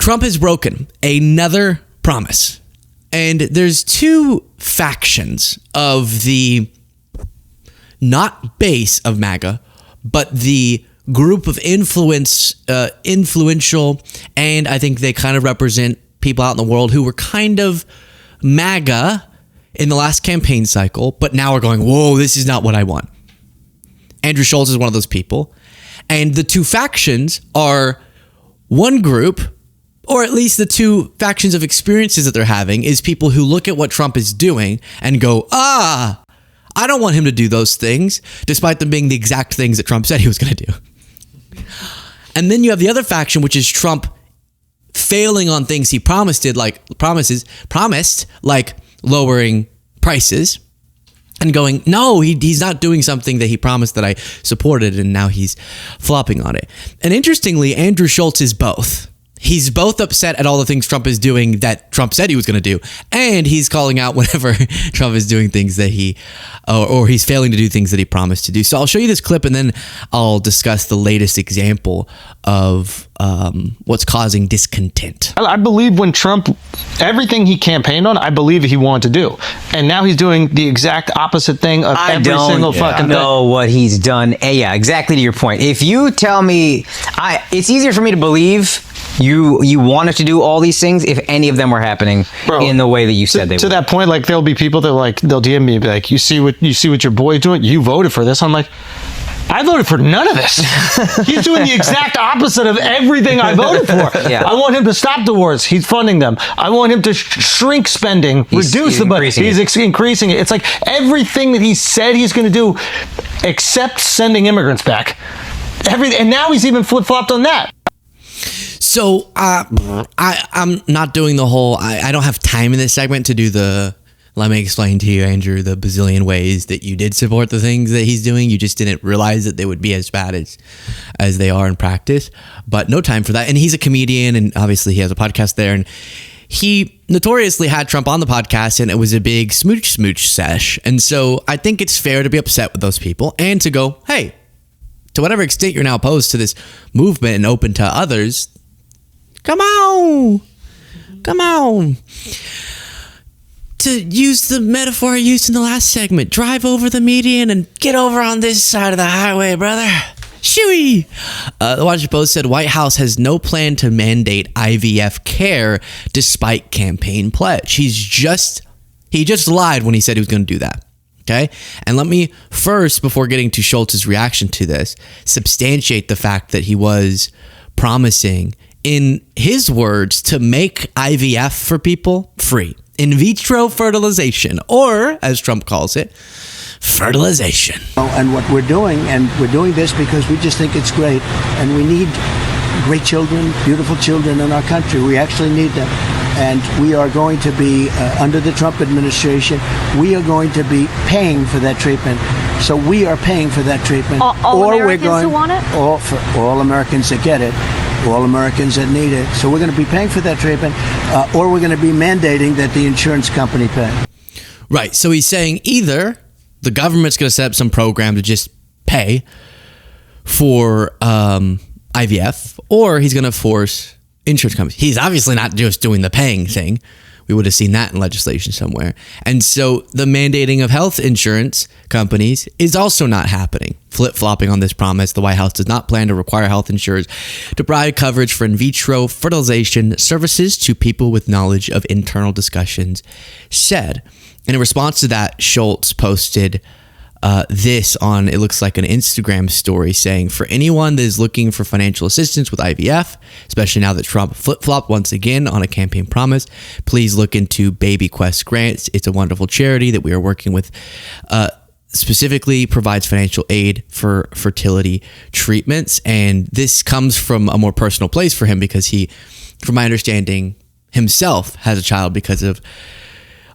Trump has broken another promise. And there's two factions of the not base of MAGA, but the group of influential, and I think they kind of represent people out in the world who were kind of MAGA in the last campaign cycle, but now are going, whoa, this is not what I want. Andrew Schulz is one of those people. And the two factions are one group, or at least the two factions of experiences that they're having, is people who look at what Trump is doing and go, I don't want him to do those things, despite them being the exact things that Trump said he was going to do. And then you have the other faction, which is Trump failing on things he promised, like lowering prices, and going, no, he's not doing something that he promised that I supported, and now he's flopping on it. And interestingly, Andrew Schulz is both. He's both upset at all the things Trump is doing that Trump said he was going to do, and he's calling out whenever Trump is doing things that or he's failing to do things that he promised to do. So I'll show you this clip, and then I'll discuss the latest example of what's causing discontent. I believe when Trump, everything he campaigned on, I believe he wanted to do. And now he's doing the exact opposite thing of every single fucking thing. I don't know what he's done. Yeah, exactly to your point. If you tell me, it's easier for me to believe you wanted to do all these things if any of them were happening in the way that you said they were. To that point, like, there'll be people that they'll DM me and be like, you see what your boy's doing? You voted for this. I'm like, I voted for none of this. He's doing the exact opposite of everything I voted for. Yeah. I want him to stop the wars. He's funding them. I want him to shrink spending, reduce the budget. He's increasing it. It's like everything that he said he's going to do, except sending immigrants back. And now he's even flip-flopped on that. So I'm not doing the whole, I don't have time in this segment to do let me explain to you, Andrew, the bazillion ways that you did support the things that he's doing. You just didn't realize that they would be as bad as they are in practice. But no time for that. And he's a comedian, and obviously he has a podcast there. And he notoriously had Trump on the podcast, and it was a big smooch sesh. And so I think it's fair to be upset with those people and to go, hey, to whatever extent you're now opposed to this movement and open to others, come on. To use the metaphor I used in the last segment, drive over the median and get over on this side of the highway, brother. Shooey! The Washington Post said White House has no plan to mandate IVF care despite campaign pledge. He just lied when he said he was going to do that. Okay? And let me first, before getting to Schultz's reaction to this, substantiate the fact that he was promising, in his words, to make IVF for people free. In vitro fertilization, or as Trump calls it, fertilization. And what we're doing this because we just think it's great, and we need great children, beautiful children in our country. We actually need them. And we are going to be, under the Trump administration, we are going to be paying for that treatment. So we are paying for that treatment. All Americans who want it? For all Americans that get it. All Americans that need it. So we're going to be paying for that treatment, or we're going to be mandating that the insurance company pay. Right. So he's saying either the government's going to set up some program to just pay for IVF, or he's going to force insurance companies. He's obviously not just doing the paying thing. We would have seen that in legislation somewhere. And so the mandating of health insurance companies is also not happening. Flip-flopping on this promise, the White House does not plan to require health insurers to provide coverage for in vitro fertilization services to people with knowledge of internal discussions, said. And in response to that, Schulz posted this on, it looks like an Instagram story, saying, for anyone that is looking for financial assistance with IVF, especially now that Trump flip-flopped once again on a campaign promise, please look into Baby Quest Grants. It's a wonderful charity that we are working with, specifically provides financial aid for fertility treatments. And this comes from a more personal place for him because he, from my understanding, himself has a child because of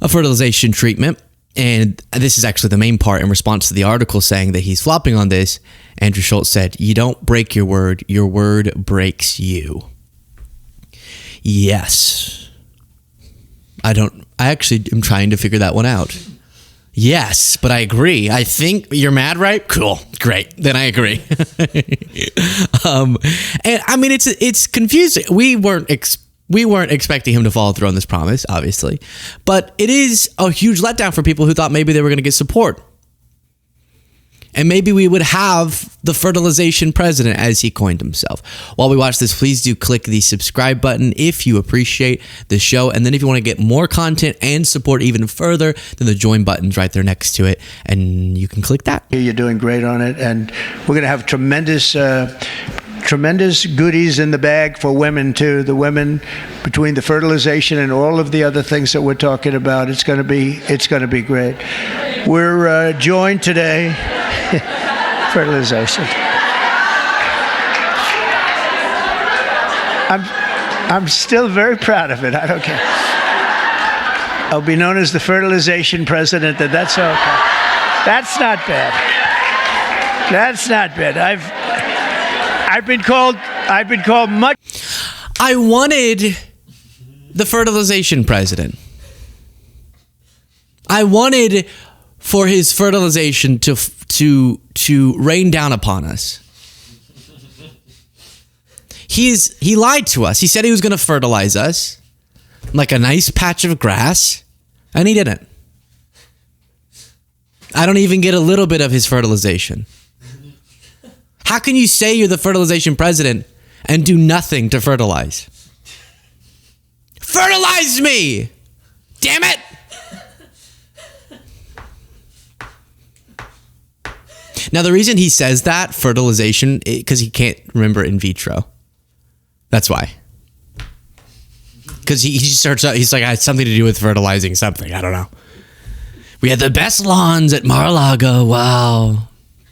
a fertilization treatment. And this is actually the main part in response to the article saying that he's flopping on this. Andrew Schulz said, you don't break your word breaks you. Yes. I actually am trying to figure that one out. Yes, but I agree. I think you're mad, right? Cool. Great. Then I agree. And I mean, it's confusing. We weren't We weren't expecting him to follow through on this promise, obviously. But it is a huge letdown for people who thought maybe they were going to get support. And maybe we would have the fertilization president, as he coined himself. While we watch this, please do click the subscribe button if you appreciate the show. And then if you want to get more content and support even further, then the join button's right there next to it. And you can click that. You're doing great on it. And we're going to have tremendous goodies in the bag for women too. The women, between the fertilization and all of the other things that we're talking about, it's going to be great. We're joined today. Fertilization. I'm still very proud of it. I don't care. I'll be known as the fertilization president. That's okay. That's not bad. That's not bad. I've been called much. I wanted the fertilization president. I wanted for his fertilization to rain down upon us. He lied to us. He said he was going to fertilize us like a nice patch of grass, and he didn't. I don't even get a little bit of his fertilization. How can you say you're the fertilization president and do nothing to fertilize? Fertilize me! Damn it! Now, the reason he says that, fertilization, because he can't remember in vitro. That's why. Because he starts out, he's like, I had something to do with fertilizing something. I don't know. We had the best lawns at Mar-a-Lago. Wow.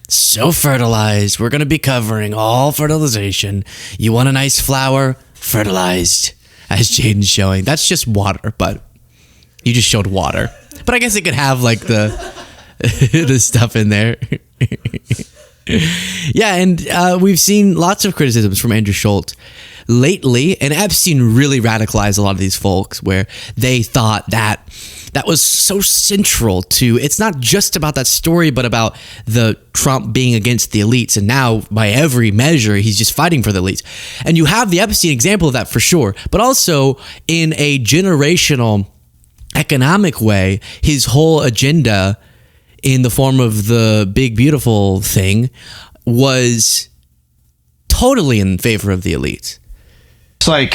So fertilized. We're going to be covering all fertilization. You want a nice flower? Fertilized. As Jaden's showing. That's just water, but you just showed water. But I guess it could have like the stuff in there. Yeah, and we've seen lots of criticisms from Andrew Schulz lately, and Epstein really radicalized a lot of these folks where they thought that was so central to, it's not just about that story, but about the Trump being against the elites, and now by every measure he's just fighting for the elites. And you have the Epstein example of that for sure, but also in a generational economic way, his whole agenda in the form of the big beautiful thing was totally in favor of the elites. It's like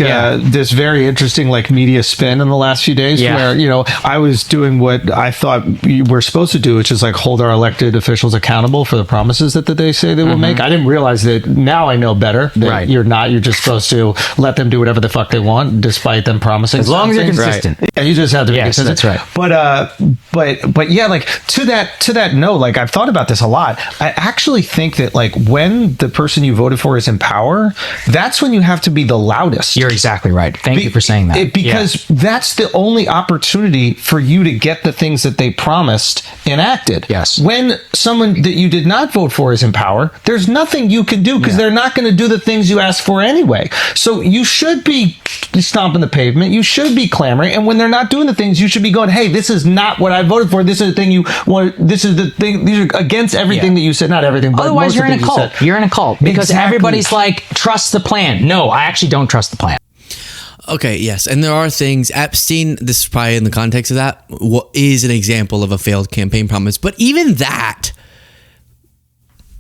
this very interesting like media spin in the last few days where, you know, I was doing what I thought we were supposed to do, which is like hold our elected officials accountable for the promises that they say they will make. I didn't realize that. Now I know better that you're just supposed to let them do whatever the fuck they want despite them promising. As long as you're consistent. Yeah, you just have to be consistent. That's right. But yeah, like to that note, like I've thought about this a lot. I actually think that like when the person you voted for is in power, that's when you have to be the loudest. You're exactly right. Thank you for saying that. Because that's the only opportunity for you to get the things that they promised enacted. Yes. When someone that you did not vote for is in power, there's nothing you can do because they're not going to do the things you asked for anyway. So you should be stomping the pavement. You should be clamoring. And when they're not doing the things, you should be going, hey, this is not what I voted for. This is the thing you want. This is the thing. These are against everything that you said. Not everything, but otherwise you're in a cult. You're in a cult because everybody's like, trust the plan. No, I actually don't trust the plan. Okay, yes. And there are things, Epstein, this is probably in the context of that, is an example of a failed campaign promise. But even that,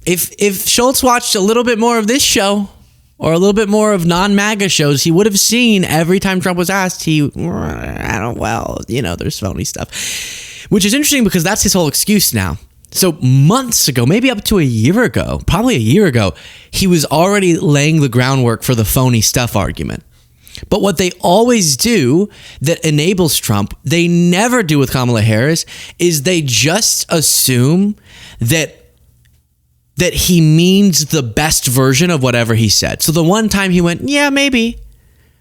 if Schulz watched a little bit more of this show or a little bit more of non-MAGA shows, he would have seen every time Trump was asked, there's phony stuff. Which is interesting because that's his whole excuse now. So months ago, maybe up to probably a year ago, he was already laying the groundwork for the phony stuff argument. But what they always do that enables Trump, they never do with Kamala Harris, is they just assume that he means the best version of whatever he said. So the one time he went, yeah, maybe,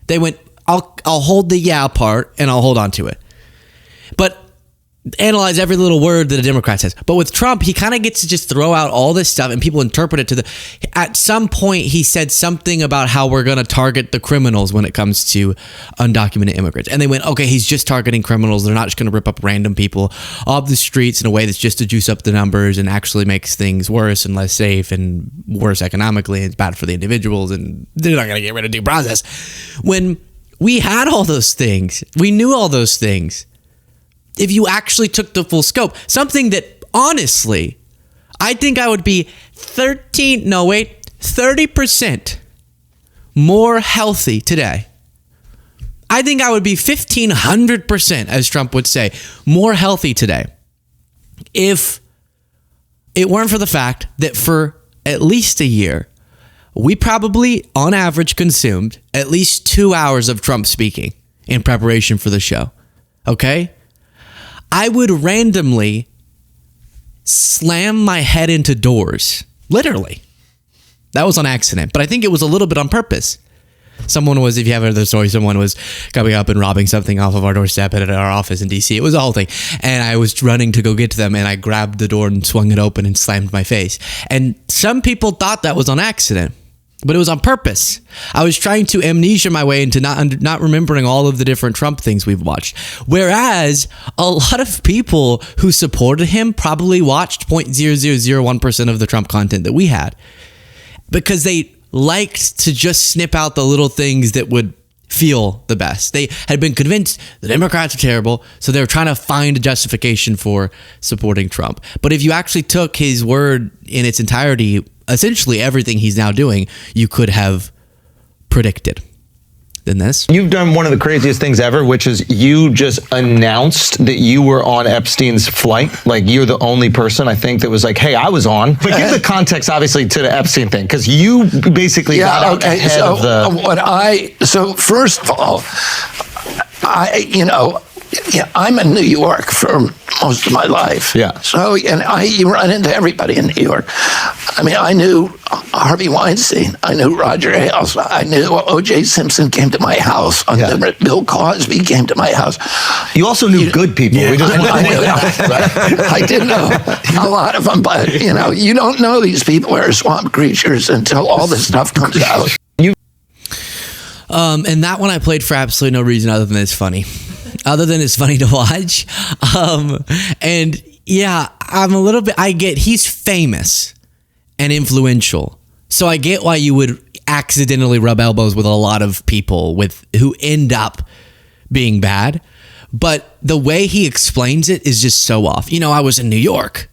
they went, I'll hold the yeah part and I'll hold on to it. But analyze every little word that a Democrat says. But with Trump, he kind of gets to just throw out all this stuff and people interpret it at some point he said something about how we're going to target the criminals when it comes to undocumented immigrants. And they went, okay, he's just targeting criminals. They're not just going to rip up random people off the streets in a way that's just to juice up the numbers and actually makes things worse and less safe and worse economically. It's bad for the individuals and they're not going to get rid of due process. When We had all those things. We knew all those things. If you actually took the full scope, something that honestly, I think I would be 30% more healthy today. I think I would be 1,500%, as Trump would say, more healthy today if it weren't for the fact that for at least a year, we probably, on average, consumed at least 2 hours of Trump speaking in preparation for the show. Okay? I would randomly slam my head into doors. Literally. That was on accident, but I think it was a little bit on purpose. Someone was, if you have another story, someone was coming up and robbing something off of our doorstep at our office in DC. It was a whole thing. And I was running to go get to them, and I grabbed the door and swung it open and slammed my face. And some people thought that was on accident, but it was on purpose. I was trying to amnesia my way into not remembering all of the different Trump things we've watched. Whereas a lot of people who supported him probably watched 0.0001% of the Trump content that we had, because they liked to just snip out the little things that would feel the best. They had been convinced the Democrats are terrible, so they were trying to find a justification for supporting Trump. But if you actually took his word in its entirety, essentially everything he's now doing, you could have predicted. Than this. You've done one of the craziest things ever, which is you just announced that you were on Epstein's flight. Like, you're the only person, I think, that was like, hey, I was on. But give the context, obviously, to the Epstein thing, because you basically got out ahead of the... So first of all, I'm in New York for most of my life. Yeah. So, you run into everybody in New York. I mean, I knew Harvey Weinstein. I knew Roger Ailes. I knew O.J. Simpson came to my house. Bill Cosby came to my house. You also knew good people. Yeah, I did know a lot of them, but, you don't know these people are swamp creatures until all this stuff comes out. And that one I played for absolutely no reason other than it's funny. Other than it's funny to watch. And yeah, I get he's famous and influential. So I get why you would accidentally rub elbows with a lot of people who end up being bad. But the way he explains it is just so off. I was in New York.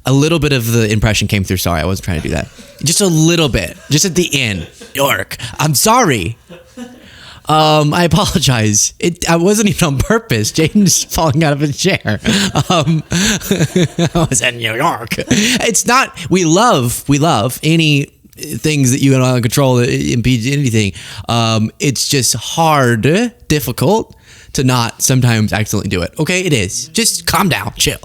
A little bit of the impression came through. Sorry, I wasn't trying to do that. Just a little bit. Just at the end. New York. I'm sorry. I apologize. I wasn't even on purpose. Jaden's falling out of his chair. I was in New York. It's not. We love any things that you can control that impede anything. It's just difficult to not sometimes accidentally do it. Okay, it is. Just calm down, chill.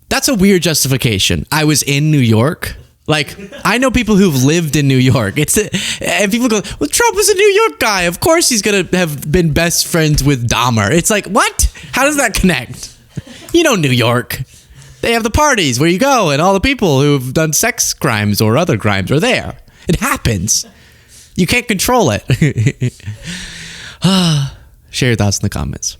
That's a weird justification. I was in New York. Like, I know people who've lived in New York. And people go, well, Trump was a New York guy. Of course he's going to have been best friends with Dahmer. It's like, what? How does that connect? New York. They have the parties where you go, and all the people who've done sex crimes or other crimes are there. It happens. You can't control it. Share your thoughts in the comments.